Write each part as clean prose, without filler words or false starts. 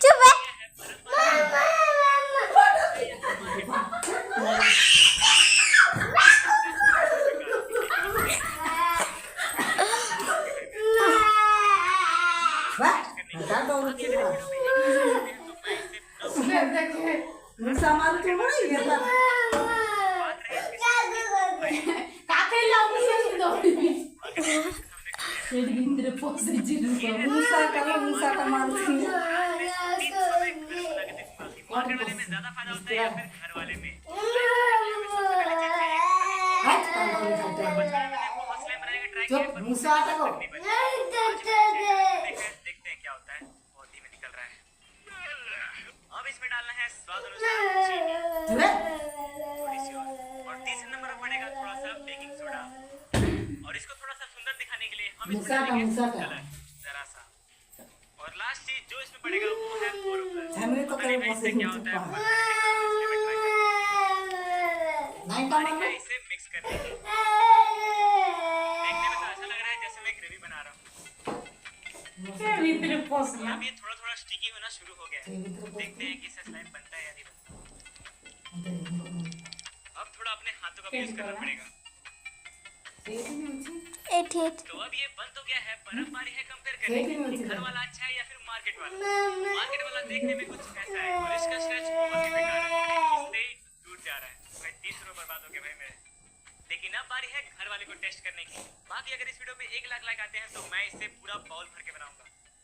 चुप है। मार्केट वाले में ज्यादा फायदा होता है या फिर घर वाले में? देखते हैं क्या होता है। बहुत धीमे निकल रहा है। अब इसमें डालना है स्वाद अनुसार चीनी और तीसरे नंबर पर पड़ेगा थोड़ा सा बेकिंग सोडा और इसको थोड़ा सा सुंदर दिखाने के लिए हम इसमें डालेंगे कलर जरा सा। और लास्ट चीज जो इसमें पड़ेगा वो है बोरोप्लस। इससे क्या होता है इसे मिक्स करने के देखने में तो ऐसा लग रहा है जैसे मैं ग्रेवी बना रहा हूँ। अब ये थोड़ा थोड़ा स्टिकी होना शुरू हो गया है। देखते हैं कि इससे स्लाइम बनता है या नहीं बनता। अब थोड़ा अपने हाथों का यूज करना पड़ेगा। तो अब ये बन तो गया है पर अब बारी है कंपेयर करने की। घर वाला अच्छा है या फिर मार्केट वाला? मार्केट वाला देखने में कुछ ऐसा है और इसका स्ट्रेच बहुत ही बेकार है। इससे टूट जा रहा है। भाई 30 रुपए बर्बाद हो गए भाई मेरे। लेकिन अब बारी है घर वाले को टेस्ट करने की। बाकी अगर इस वीडियो पे 1 लाख लाइक आते हैं तो मैं इसे पूरा बाउल भर के बनाऊंगा।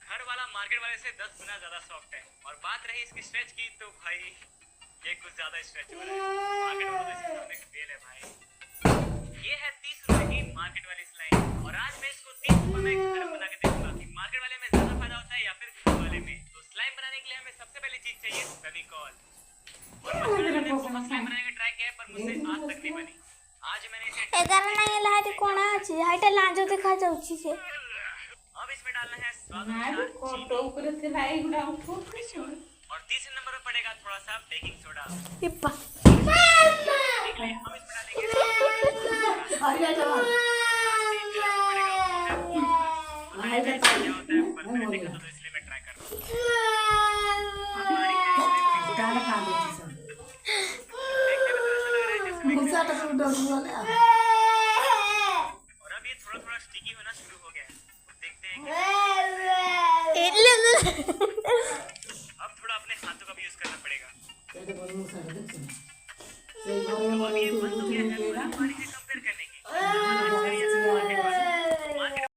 घर वाला मार्केट वाले से 10 गुना ज्यादा सॉफ्ट है। और बात रही इसकी स्ट्रेच की तो भाई ये कुछ ज्यादा स्ट्रेच हो रहा है। मार्केट वाला तो इसके सामने फेल है भाई। ये है 30 रुपए की मार्केट वाली स्लाइम और आज मैं इसको 30 रुपए में घर बना के देखूंगा कि मार्केट वाले में ज्यादा फायदा होता है या फिर घर वाले में। तो स्लाइम बनाने के लिए हमें सबसे पहली चीज चाहिए फेविकॉल। और मैंने बहुत स्लाइम बनाने का ट्राई किया है पर मुझसे आज तक नहीं बनी। आज मैंने इसे अब इसमें डालना है स्वाद अनुसार चीनी और तीसरे नंबर पर पड़ेगा थोड़ा सा बेकिंग सोडा। हम इसमें डालेंगे इसलिए मैं ट्राई कर रहा हूँ। और अब ये थोड़ा थोड़ा स्टिकी होना शुरू हो गया है। देखते हैं अब थोड़ा अपने हाथों का भी यूज करना पड़ेगा।